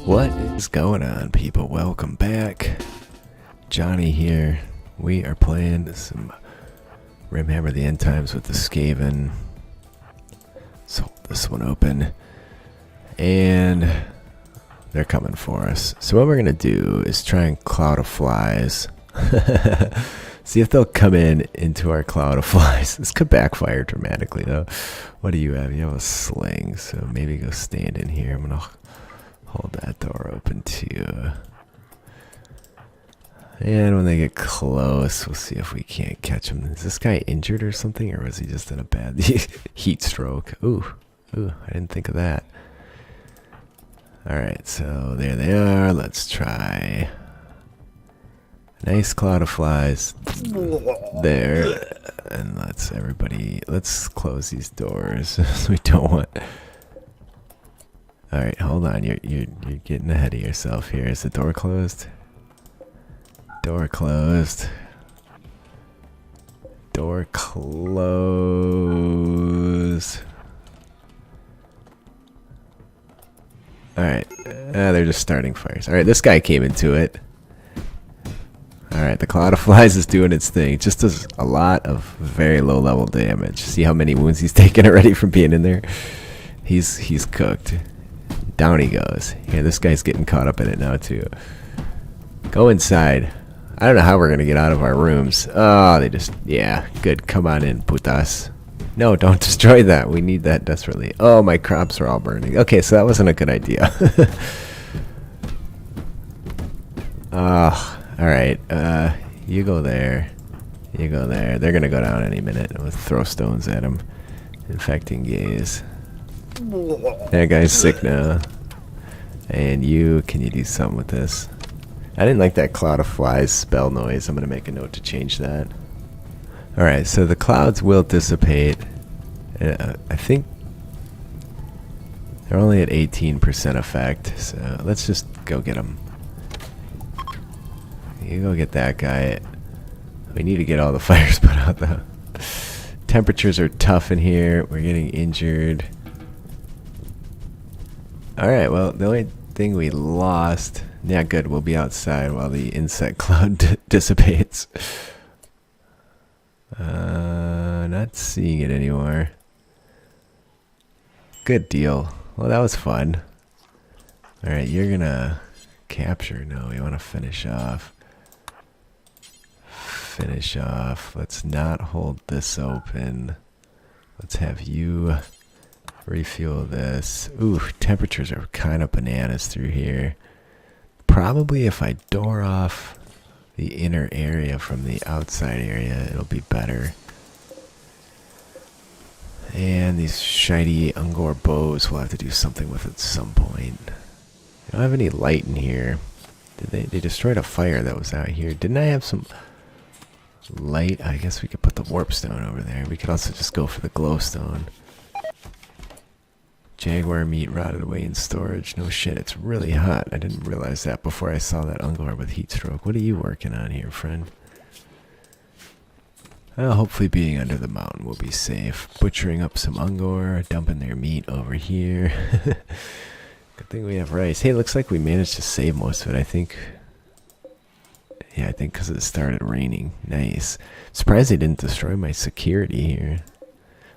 What is going on, people? Welcome back. Johnny here. We are playing some Rimhammer the End Times with the Skaven. Let's hold this one open. And they're coming for us. So what we're going to do is try and cloud of flies. See if they'll come into our cloud of flies. This could backfire dramatically, though. What do you have? You have a sling, so maybe go stand in here. I'm going to hold that door open too. And when they get close, we'll see if we can't catch him. Is this guy injured or something, or was he just in a bad heat stroke? Ooh, I didn't think of that. Alright, so there they are. Let's try. Nice cloud of flies. There. And let's close these doors. We don't want... Alright, hold on. You're getting ahead of yourself here. Is the door closed? Door closed. Door closed. Alright. They're just starting fires. Alright, this guy came into it. Alright, the cloud of flies is doing its thing. It just does a lot of very low level damage. See how many wounds he's taken already from being in there? He's cooked. Down he goes. Yeah, this guy's getting caught up in it now too. Go inside. I don't know how we're gonna get out of our rooms. Oh, they just... Yeah, good. Come on in, putas. No, don't destroy that. We need that desperately. Oh, my crops are all burning. Okay, so that wasn't a good idea. Alright. You go there. You go there. They're gonna go down any minute. We'll throw stones at him. Infecting gaze. That guy's sick now. And can you do something with this? I didn't like that cloud of flies spell noise. I'm going to make a note to change that. Alright, so the clouds will dissipate. I think they're only at 18% effect. So let's just go get them. You go get that guy. We need to get all the fires put out though. Temperatures are tough in here. We're getting injured. Alright, well, the only thing we lost... Yeah, good, we'll be outside while the insect cloud dissipates. Not seeing it anymore. Good deal. Well, that was fun. Alright, you're gonna capture. No, we want to finish off. Finish off. Let's not hold this open. Let's have you... refuel this. Ooh, temperatures are kind of bananas through here. Probably if I door off the inner area from the outside area, it'll be better. And these shiny Ungor bows, we'll have to do something with at some point. I don't have any light in here. They destroyed a fire that was out here. Didn't I have some light? I guess we could put the warp stone over there. We could also just go for the glowstone. Jaguar meat rotted away in storage. No shit, it's really hot. I didn't realize that before I saw that Ungor with heat stroke. What are you working on here, friend? Hopefully being under the mountain will be safe. Butchering up some Ungor, dumping their meat over here. Good thing we have rice. Hey, looks like we managed to save most of it, I think. Yeah, I think because it started raining. Nice. Surprised they didn't destroy my security here.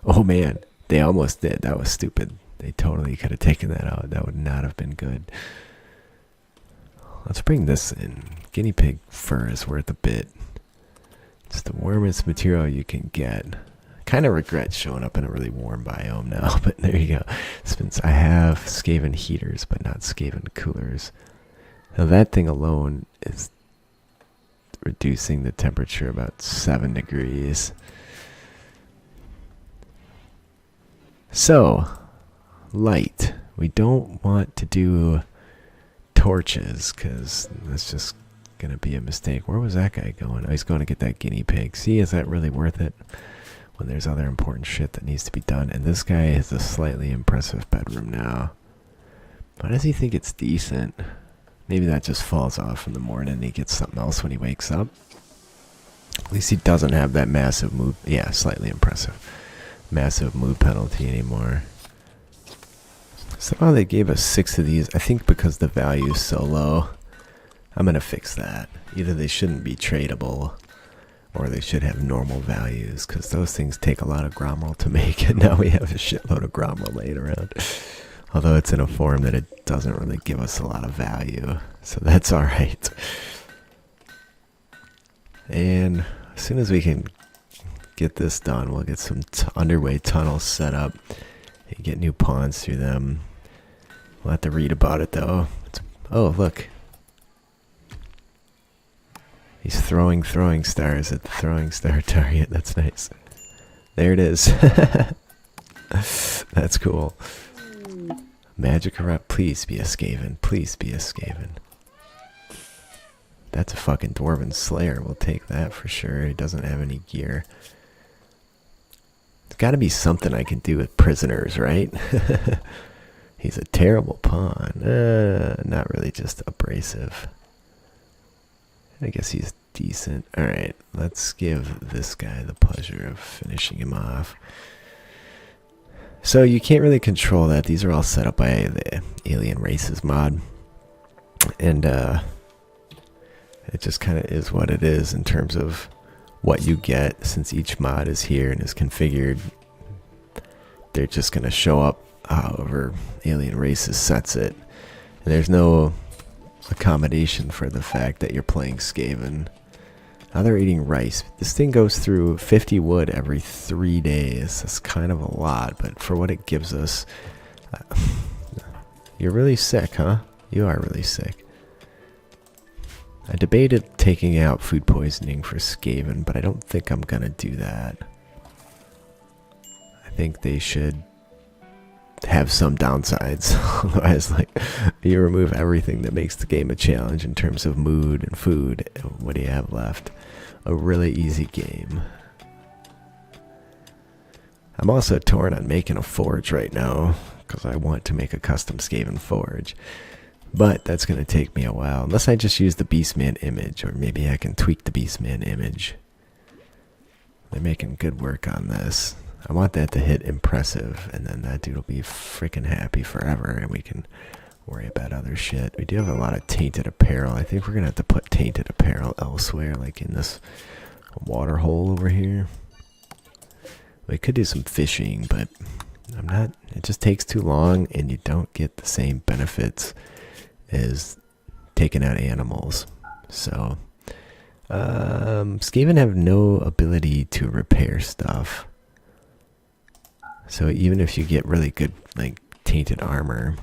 Oh man, they almost did. That was stupid. They totally could have taken that out. That would not have been good. Let's bring this in. Guinea pig fur is worth a bit. It's the warmest material you can get. Kind of regret showing up in a really warm biome now, but there you go. Since I have Skaven heaters, but not Skaven coolers. Now that thing alone is reducing the temperature about 7 degrees. So... light. We don't want to do torches because that's just gonna be a mistake. Where was that guy going? Oh, he's going to get that guinea pig. See, is that really worth it when there's other important shit that needs to be done? And this guy has a slightly impressive bedroom now. Why does he think it's decent? Maybe that just falls off in the morning and he gets something else when he wakes up. At least he doesn't have that massive mood. Yeah, slightly impressive. Massive mood penalty anymore. Somehow they gave us 6 of these. I think because the value is so low. I'm gonna fix that. Either they shouldn't be tradable, or they should have normal values, because those things take a lot of RimWorld to make, and now we have a shitload of RimWorld laying around. Although it's in a form that it doesn't really give us a lot of value, so that's alright. And as soon as we can get this done, we'll get some underway tunnels set up and get new pawns through them. We'll have to read about it though. Oh, look. He's throwing stars at the throwing star target. That's nice. There it is. That's cool. Magic Erupt. Please be a Skaven. Please be a Skaven. That's a fucking Dwarven Slayer. We'll take that for sure. He doesn't have any gear. There's got to be something I can do with prisoners, right? He's a terrible pawn. Not really, just abrasive. I guess he's decent. Alright, let's give this guy the pleasure of finishing him off. So you can't really control that. These are all set up by the Alien Races mod. And it just kind of is what it is in terms of what you get. Since each mod is here and is configured, they're just going to show up however Alien Races sets it. And there's no accommodation for the fact that you're playing Skaven. Now they're eating rice. This thing goes through 50 wood every 3 days. That's kind of a lot, but for what it gives us... You're really sick, huh? You are really sick. I debated taking out food poisoning for Skaven, but I don't think I'm gonna do that. I think they should have some downsides. Otherwise, like, you remove everything that makes the game a challenge in terms of mood and food. What do you have left? A really easy game. I'm also torn on making a forge right now, because I want to make a custom Skaven forge. But that's going to take me a while, unless I just use the Beastman image, or maybe I can tweak the Beastman image. They're making good work on this. I want that to hit impressive, and then that dude will be freaking happy forever, and we can worry about other shit. We do have a lot of tainted apparel. I think we're going to have to put tainted apparel elsewhere, like in this water hole over here. We could do some fishing, but I'm not. It just takes too long, and you don't get the same benefits as taking out animals. So, Skaven have no ability to repair stuff. So even if you get really good, like, tainted armor,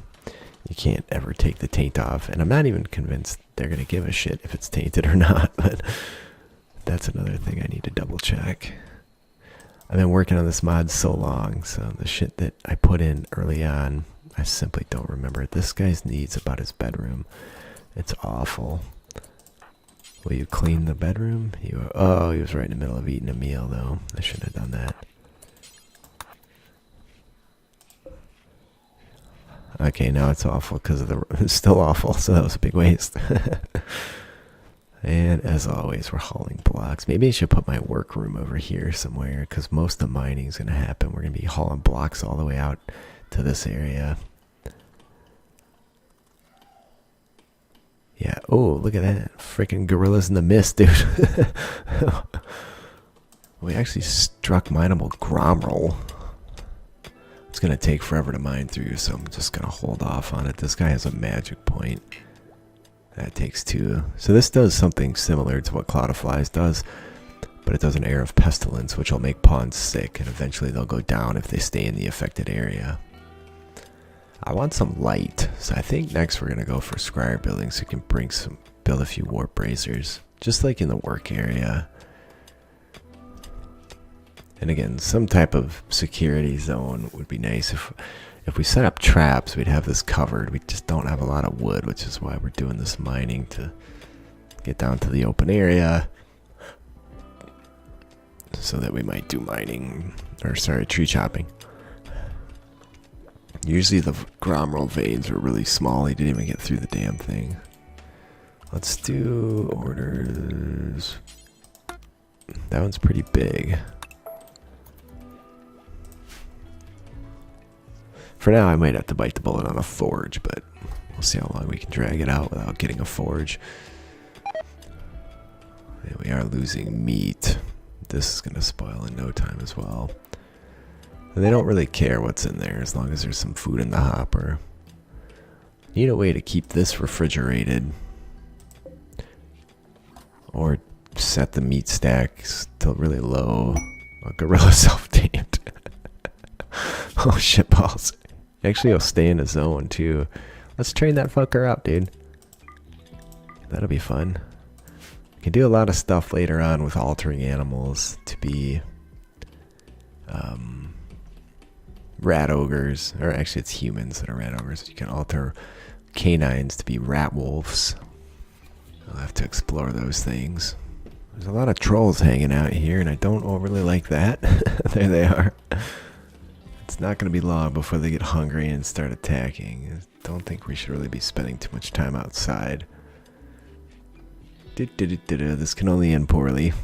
you can't ever take the taint off. And I'm not even convinced they're going to give a shit if it's tainted or not, but that's another thing I need to double check. I've been working on this mod so long, so the shit that I put in early on, I simply don't remember. This guy's needs about his bedroom. It's awful. Will you clean the bedroom? Oh, he was right in the middle of eating a meal, though. I should have done that. Okay, now it's awful because of the... It's still awful, so that was a big waste. And as always, we're hauling blocks. Maybe I should put my workroom over here somewhere, because most of the mining is going to happen. We're going to be hauling blocks all the way out to this area. Yeah, oh, look at that. Freaking gorillas in the mist, dude. We actually struck mineable gromroll. It's going to take forever to mine through, so I'm just going to hold off on it. This guy has a magic point. That takes 2. So this does something similar to what Cloud of Flies does, but it does an air of pestilence, which will make pawns sick, and eventually they'll go down if they stay in the affected area. I want some light, so I think next we're going to go for Scryer building, so we can build a few warp bracers, just like in the work area. And again, some type of security zone would be nice. If we set up traps, we'd have this covered. We just don't have a lot of wood, which is why we're doing this mining, to get down to the open area, so that we might do mining, or sorry, tree chopping. Usually the gromroll veins are really small. He didn't even get through the damn thing. Let's do orders. That one's pretty big. For now, I might have to bite the bullet on a forge, but we'll see how long we can drag it out without getting a forge. Yeah, we are losing meat. This is going to spoil in no time as well. And they don't really care what's in there as long as there's some food in the hopper. Need a way to keep this refrigerated. Or set the meat stacks to really low. A gorilla self-tamed. Oh shit balls. Actually, he'll stay in a zone too. Let's train that fucker up, dude. That'll be fun. We can do a lot of stuff later on with altering animals to be rat ogres. Or actually, it's humans that are rat ogres. You can alter canines to be rat wolves. I'll have to explore those things. There's a lot of trolls hanging out here, and I don't overly like that. There they are. It's not going to be long before they get hungry and start attacking. I don't think we should really be spending too much time outside. This can only end poorly.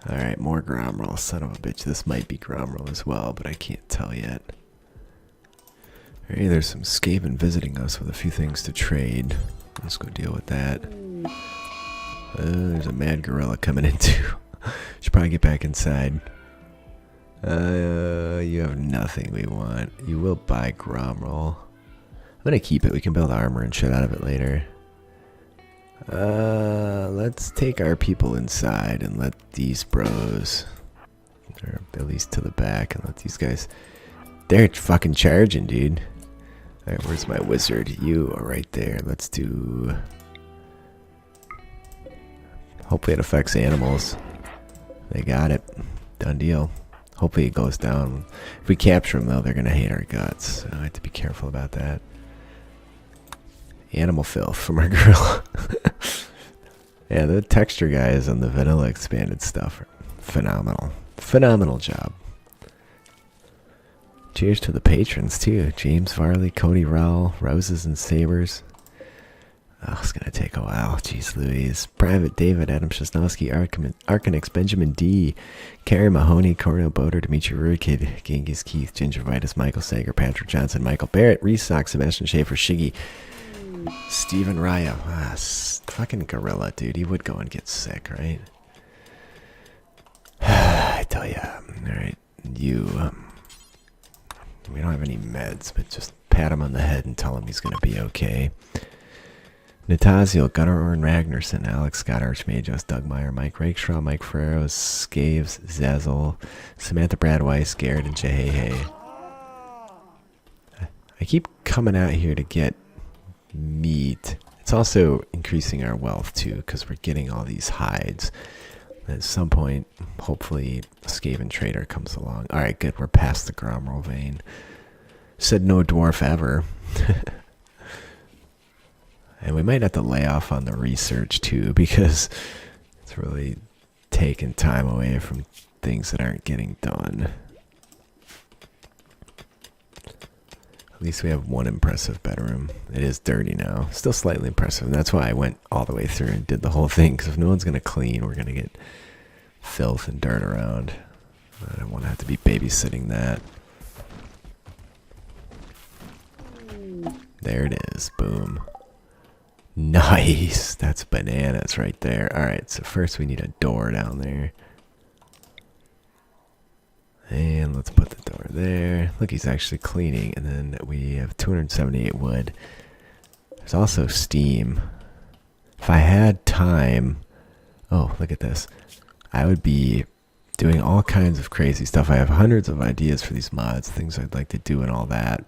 Alright, more Gromroll. Son of a bitch. This might be Gromroll as well, but I can't tell yet. Alright, there's some Skaven visiting us with a few things to trade. Let's go deal with that. There's a mad gorilla coming in too. Should probably get back inside. You have nothing we want. You will buy Gromroll. I'm gonna keep it. We can build armor and shit out of it later. Let's take our people inside and let these bros, or at least to the back, and let these guys. They're fucking charging, dude. Alright, where's my wizard? You are right there. Let's do. Hopefully it affects animals. They got it. Done deal. Hopefully it goes down. If we capture them, though, they're going to hate our guts. So I have to be careful about that. Animal filth from our gorilla. Yeah, the texture guys on the vanilla expanded stuff are phenomenal. Phenomenal job. Cheers to the patrons, too. James Varley, Cody Rowell, Roses and Sabers. Oh, it's going to take a while. Jeez Louise. Private David, Adam Shasnowski, Arcanix, Benjamin D, Carrie Mahoney, Cornel Boder, Dimitri Rurikid, Genghis Keith, Gingivitis, Michael Sager, Patrick Johnson, Michael Barrett, Reese Sock, Sebastian Schaefer, Shiggy, Steven Raya. Ah, fucking gorilla, dude. He would go and get sick, right? I tell ya. Alright, you, we don't have any meds, but just pat him on the head and tell him he's going to be okay. Natazio, Gunnar Orn Ragnarsson, Alex Scott Archmagos, Doug Meyer, Mike Rakeshaw, Mike Ferrero, Scaves, Zazzle, Samantha Brad Weiss, Garrett, and Jehehe. I keep coming out here to get meat. It's also increasing our wealth too, because we're getting all these hides. At some point, hopefully, a Skaven trader comes along. Alright, good. We're past the Gromroll vein. Said no dwarf ever. And we might have to lay off on the research too, because it's really taking time away from things that aren't getting done. At least we have one impressive bedroom. It is dirty now. Still slightly impressive. And that's why I went all the way through and did the whole thing. Because if no one's going to clean, we're going to get filth and dirt around. I don't want to have to be babysitting that. There it is. Boom. Nice. That's bananas right there. Alright, so first we need a door down there. And let's put the door there. Look, he's actually cleaning. And then we have 278 wood. There's also steam. If I had time... Oh, look at this. I would be doing all kinds of crazy stuff. I have hundreds of ideas for these mods, things I'd like to do and all that.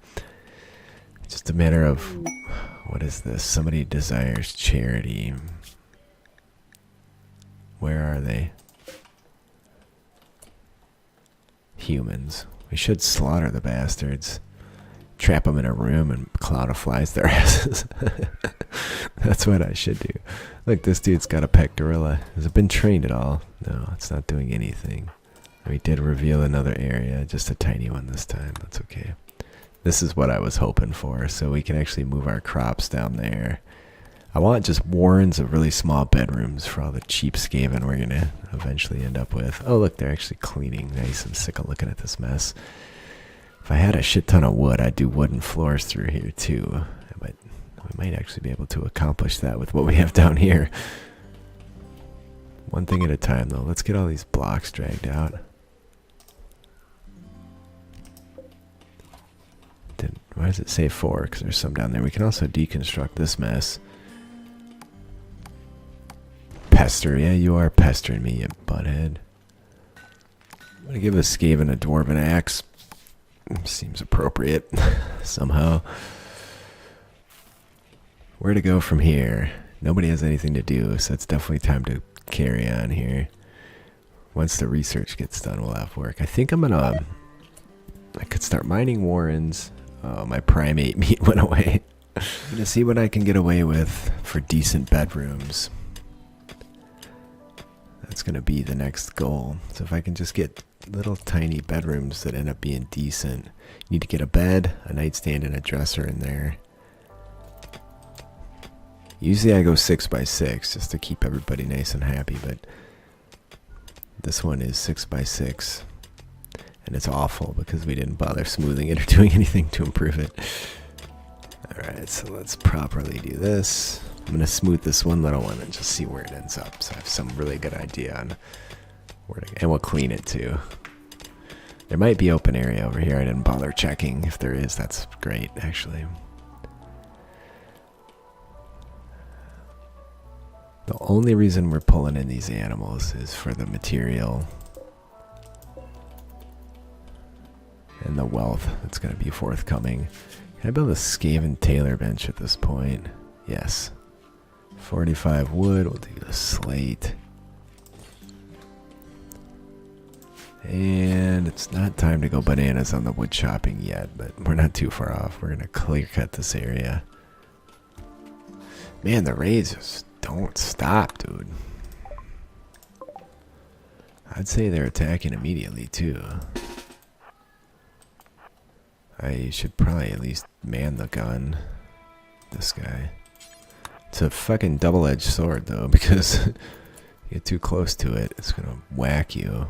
It's just a matter of... What is this? Somebody desires charity. Where are they? Humans. We should slaughter the bastards. Trap them in a room and cloud of flies their asses. That's what I should do. Look, this dude's got a pet gorilla. Has it been trained at all? No, it's not doing anything. We did reveal another area, just a tiny one this time. That's okay. This is what I was hoping for, so we can actually move our crops down there. I want just warrens of really small bedrooms for all the cheap Skaven we're going to eventually end up with. Oh, look, they're actually cleaning. Nice. I'm sick of looking at this mess. If I had a shit ton of wood, I'd do wooden floors through here too. But we might actually be able to accomplish that with what we have down here. One thing at a time though. Let's get all these blocks dragged out. Why does it say 4? Because there's some down there. We can also deconstruct this mess. Pester. Yeah, you are pestering me, you butthead. I'm going to give this Skaven a dwarven axe. Seems appropriate. Somehow. Where to go from here? Nobody has anything to do, so it's definitely time to carry on here. Once the research gets done, we'll have work. I think I'm going to... I could start mining warrens. Oh, my primate meat went away. I'm going to see what I can get away with for decent bedrooms. That's going to be the next goal. So if I can just get little tiny bedrooms that end up being decent. You need to get a bed, a nightstand, and a dresser in there. Usually I go 6x6 just to keep everybody nice and happy, but this one is 6x6. And it's awful because we didn't bother smoothing it or doing anything to improve it. Alright, so let's properly do this. I'm going to smooth this one little one and just see where it ends up. So I have some really good idea on where to... And we'll clean it too. There might be open area over here. I didn't bother checking. If there is, that's great, actually. The only reason we're pulling in these animals is for the material and the wealth that's going to be forthcoming. Can I build a Skaven tailor bench at this point? Yes. 45 wood. We'll do the slate. And it's not time to go bananas on the wood chopping yet, but we're not too far off. We're going to clear cut this area. Man, the raids just don't stop, dude. I'd say they're attacking immediately, too. I should probably at least man the gun. This guy. It's a fucking double-edged sword, though, because you get too close to it, it's gonna whack you.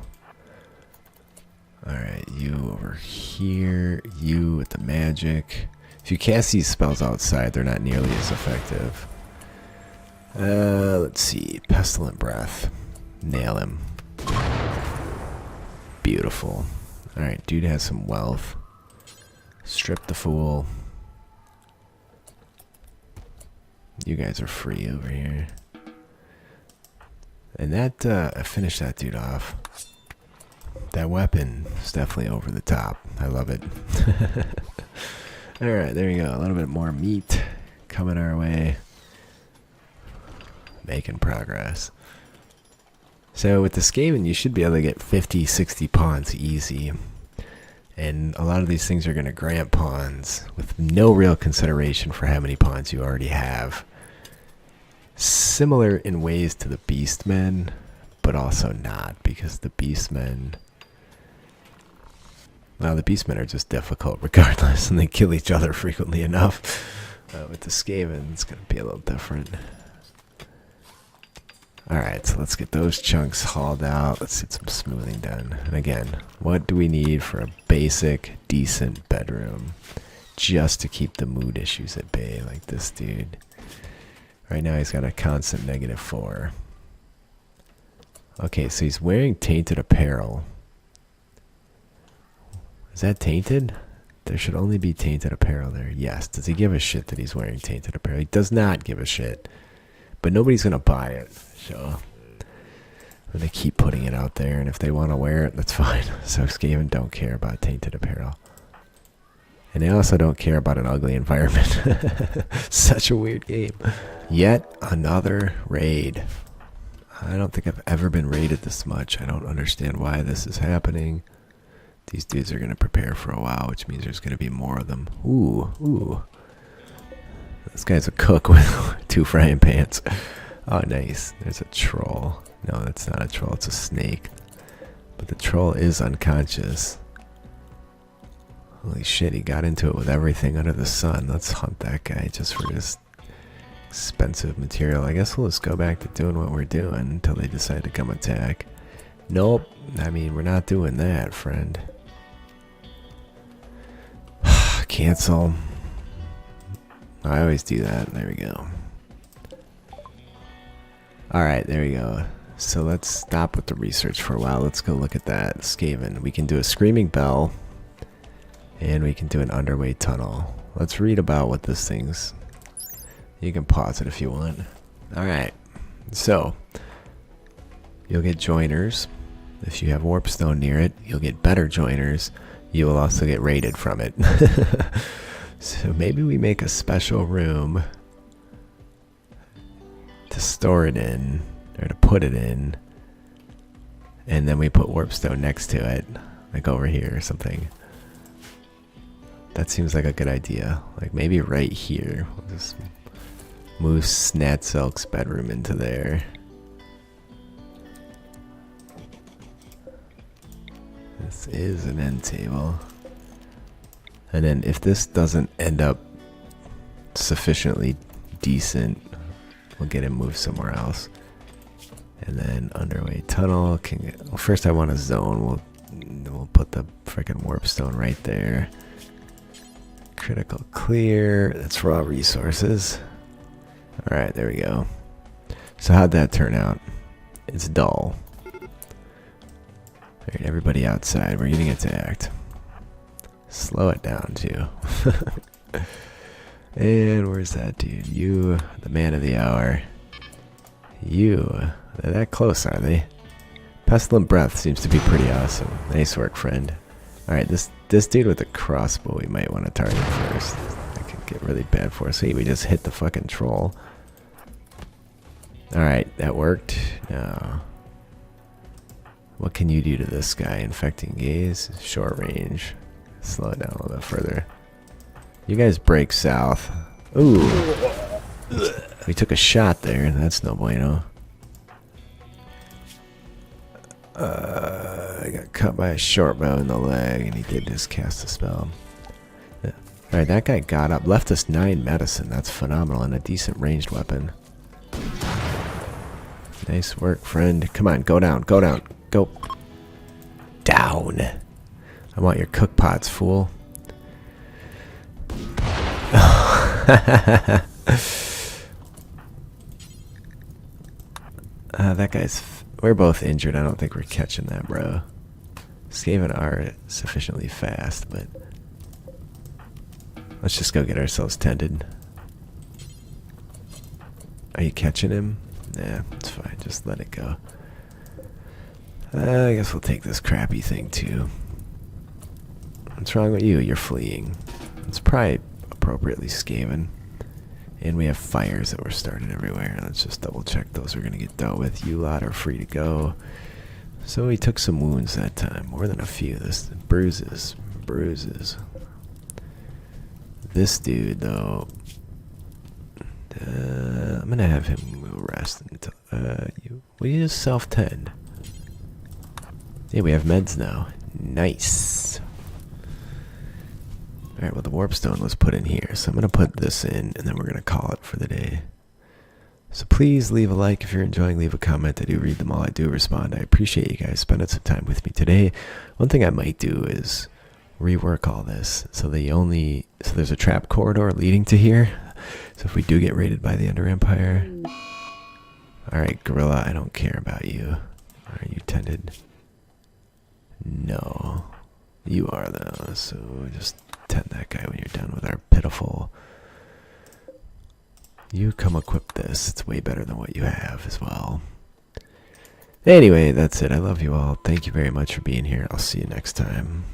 Alright, you over here. You with the magic. If you cast these spells outside, they're not nearly as effective. Let's see. Pestilent Breath. Nail him. Beautiful. Alright, dude has some wealth. Strip the fool. You guys are free over here. And that, I finished that dude off. That weapon is definitely over the top. I love it. Alright, there you go. A little bit more meat coming our way. Making progress. So with the Skaven, you should be able to get 50, 60 pawns easy. And a lot of these things are going to grant pawns with no real consideration for how many pawns you already have. Similar in ways to the Beastmen, but also not, because the Beastmen... Well, the Beastmen are just difficult regardless, and they kill each other frequently enough. With the Skaven, it's going to be a little different. Alright, so let's get those chunks hauled out. Let's get some smoothing done. And again, what do we need for a basic, decent bedroom? Just to keep the mood issues at bay, like this dude. Right now he's got a constant -4. Okay, so he's wearing tainted apparel. Is that tainted? There should only be tainted apparel there. Yes. Does he give a shit that he's wearing tainted apparel? He does not give a shit. But nobody's going to buy it. So they keep putting it out there, and if they want to wear it, that's fine. So Skaven don't care about tainted apparel. And they also don't care about an ugly environment. Such a weird game. Yet another raid. I don't think I've ever been raided this much. I don't understand why this is happening. These dudes are going to prepare for a while, which means there's going to be more of them. Ooh, ooh. This guy's a cook with 2 frying pans. Oh, nice. There's a troll. No, that's not a troll. It's a snake. But the troll is unconscious. Holy shit, he got into it with everything under the sun. Let's hunt that guy just for his expensive material. I guess we'll just go back to doing what we're doing until they decide to come attack. Nope. I mean, we're not doing that, friend. cancel. I always do that. There we go. Alright, there we go. So let's stop with the research for a while. Let's go look at that Skaven. We can do a screaming bell. And we can do an underway tunnel. Let's read about what this thing's... You can pause it if you want. Alright. So, you'll get joiners. If you have warpstone near it, you'll get better joiners. You will also get raided from it. So maybe we make a special room to store it in, or to put it in, and then we put warpstone next to it, like over here or something. That seems like a good idea. Like maybe right here. We'll just move Snatselk's bedroom into there. This is an end table. And then if this doesn't end up sufficiently decent, we'll get him moved somewhere else. And then underway tunnel can get, well, first I want a zone. We'll put the frickin' warpstone right there. Critical clear. That's raw resources. Alright, there we go. So how'd that turn out? It's dull. Alright, everybody outside. We're getting attacked. Slow it down, too. And where's that dude? You, the man of the hour. You. They're that close, are they? Pestilent Breath seems to be pretty awesome. Nice work, friend. Alright, this dude with the crossbow we might want to target first. That could get really bad for us. Hey, we just hit the fucking troll. Alright, that worked. Now, what can you do to this guy? Infecting gaze, short range. Slow it down a little bit further. You guys break south. Ooh. We took a shot there. That's no bueno. I got cut by a short bow in the leg, and he did just cast a spell. Yeah. Alright, that guy got up. Left us 9 medicine. That's phenomenal, and a decent ranged weapon. Nice work, friend. Come on, go down, go down. Go. Down. I want your cook pots, fool. That guy's... We're both injured. I don't think we're catching that, bro. Skaven are sufficiently fast, but... Let's just go get ourselves tended. Are you catching him? Nah, it's fine. Just let it go. I guess we'll take this crappy thing, too. What's wrong with you? You're fleeing. It's probably appropriately Skaven. And we have fires that were started everywhere. Let's just double check those are going to get dealt with. You lot are free to go. So we took some wounds that time. More than a few. This bruises. Bruises. This dude, though. I'm going to have him rest until... we just self-tend. Yeah, we have meds now. Nice. Alright, well the warpstone was put in here, so I'm going to put this in, and then we're going to call it for the day. So please leave a like if you're enjoying, leave a comment. I do read them all, I do respond. I appreciate you guys spending some time with me today. One thing I might do is rework all this, so there's a trap corridor leading to here. So if we do get raided by the Under Empire... Alright, Gorilla, I don't care about you. Are you tended? No. You are, though, so just... tend that guy when you're done with our pitiful. You come equip this. It's way better than what you have as well. Anyway, that's it. I love you all. Thank you very much for being here. I'll see you next time.